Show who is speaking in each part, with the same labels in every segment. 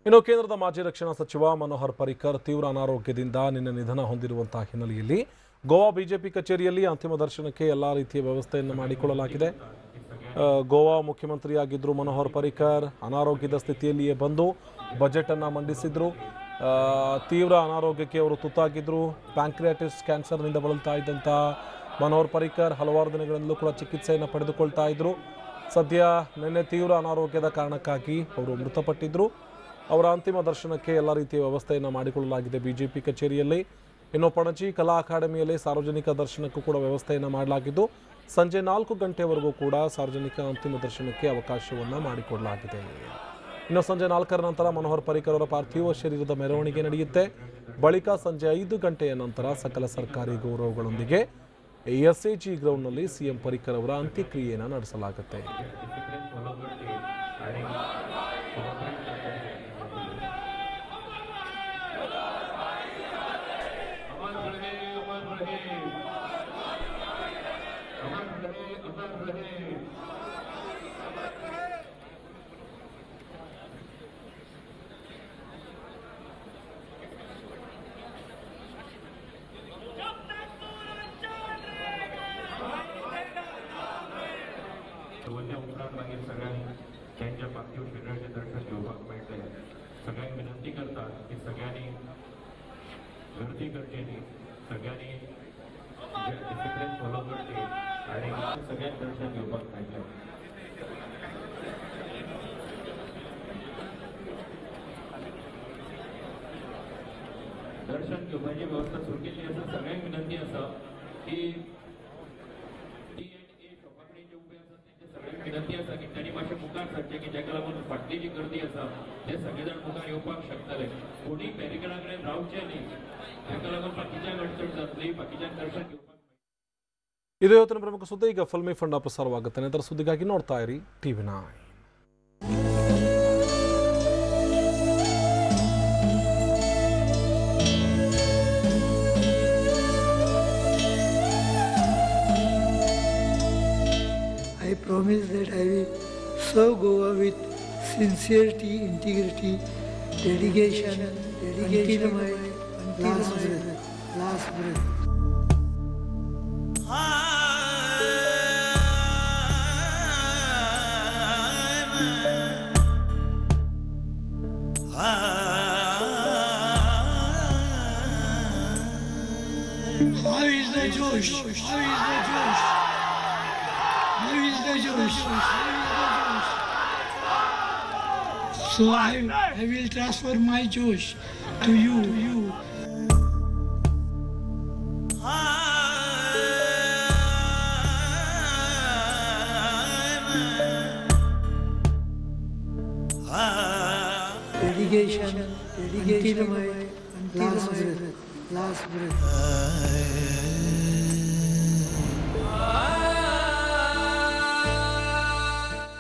Speaker 1: ಇನ್ನು ಕೇಂದ್ರದ ಮಾಜಿ ರಕ್ಷಣಾ ಸಚಿವ ಮನೋಹರ್ ಪರಿಕರ್ ತೀವ್ರ ಅನಾರೋಗ್ಯದಿಂದ ನಿನ್ನೆ ನಿಧನ ಹೊಂದಿರುವಂತಹ ಹಿನ್ನೆಲೆಯಲ್ಲಿ ಗೋವಾ ಬಿಜೆಪಿ ಕಚೇರಿಯಲ್ಲಿ ಅಂತಿಮ ದರ್ಶನಕ್ಕೆ ಎಲ್ಲ ರೀತಿಯ ವ್ಯವಸ್ಥೆಯನ್ನು ಮಾಡಿಕೊಳ್ಳಲಾಗಿದೆ. ಗೋವಾ ಮುಖ್ಯಮಂತ್ರಿಯಾಗಿದ್ದರು ಮನೋಹರ್ ಪರಿಕರ್ ಅನಾರೋಗ್ಯದ ಸ್ಥಿತಿಯಲ್ಲಿಯೇ ಬಂದು ಬಜೆಟ್ ಅನ್ನು ಮಂಡಿಸಿದ್ರು. ತೀವ್ರ ಅನಾರೋಗ್ಯಕ್ಕೆ ಅವರು ತುತ್ತಾಗಿದ್ದರು. ಪ್ಯಾಂಕ್ರಿಯಾಟಿಸ್ ಕ್ಯಾನ್ಸರ್ನಿಂದ ಬಳಲ್ತಾ ಇದ್ದಂಥ ಮನೋಹರ್ ಪರಿಕರ್ ಹಲವಾರು ದಿನಗಳಿಂದಲೂ ಕೂಡ ಚಿಕಿತ್ಸೆಯನ್ನು ಪಡೆದುಕೊಳ್ತಾ ಇದ್ರು. ಸದ್ಯ ನಿನ್ನೆ ತೀವ್ರ ಅನಾರೋಗ್ಯದ ಕಾರಣಕ್ಕಾಗಿ ಅವರು ಮೃತಪಟ್ಟಿದ್ದರು. ಅವರ ಅಂತಿಮ ದರ್ಶನಕ್ಕೆ ಎಲ್ಲ ರೀತಿಯ ವ್ಯವಸ್ಥೆಯನ್ನು ಮಾಡಿಕೊಳ್ಳಲಾಗಿದೆ ಬಿಜೆಪಿ ಕಚೇರಿಯಲ್ಲಿ. ಇನ್ನು ಪಣಜಿ ಕಲಾ ಅಕಾಡೆಮಿಯಲ್ಲಿ ಸಾರ್ವಜನಿಕ ದರ್ಶನಕ್ಕೂ ಕೂಡ ವ್ಯವಸ್ಥೆಯನ್ನು ಮಾಡಲಾಗಿದ್ದು ಸಂಜೆ 4 ಗಂಟೆವರೆಗೂ ಕೂಡ ಸಾರ್ವಜನಿಕ ಅಂತಿಮ ದರ್ಶನಕ್ಕೆ ಅವಕಾಶವನ್ನು ಮಾಡಿಕೊಡಲಾಗಿದೆ. ಇನ್ನು ಸಂಜೆ 4ರ ನಂತರ ಮನೋಹರ್ ಪರಿಕರ್ ಅವರ ಪಾರ್ಥಿವ ಶರೀರದ ಮೆರವಣಿಗೆ ನಡೆಯುತ್ತೆ. ಬಳಿಕ ಸಂಜೆ 5 ಗಂಟೆಯ ನಂತರ ಸಕಲ ಸರ್ಕಾರಿ ಗೌರವಗಳೊಂದಿಗೆ ಎಸ್ಎಜಿ ಗ್ರೌಂಡ್ನಲ್ಲಿ ಸಿಎಂ ಪರಿಕರ್ ಅವರ ಅಂತ್ಯಕ್ರಿಯೆಯನ್ನು ನಡೆಸಲಾಗುತ್ತೆ.
Speaker 2: त्यांच्या पार्थिव शरीराचे दर्शन घेवपाक मेळटले. सगळ्यांक विनंती करता की सगळ्यांनी गर्दी करचेनी, सगळ्यांनी डिसिप्लिन फॉलो करचे आणि सगळ्यांक दर्शन घेवपाक मेळटले. दर्शन घेवपाची व्यवस्था सुरू केल्ली आसा. सगळ्यांक विनंती आसा की विनंती आसा की त्यांनी मातशें मुखार सरचे की जाका लागून फाटली जी गर्दी आसा ते सगळे जाण मुखार येवपाक शकतले. कोणी बॅरिकेडा कडेन रावचे न्ही, जाका लागून बाकीच्यांक अडचण जातली, बाकीच्यांक दर्शन घेवपाक.
Speaker 1: ಇದು ಇವತ್ತಿನ ಪ್ರಮುಖ ಸುದ್ದಿ. ಈಗ ಫಿಲ್ಮಿ ಫಂಡ ಪ್ರಸಾರವಾಗುತ್ತೆ. ನಂತರ ಸುದ್ದಿಗಾಗಿ ನೋಡ್ತಾ ಇರಿ TV9.
Speaker 3: I promise that I will serve Goa with sincerity, integrity, dedication until my last breath. How is the Josh? How is the Josh? How is the Josh? So I will transfer my Josh to you. Dedication until my last breath.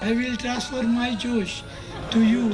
Speaker 3: I will transfer my Josh to you.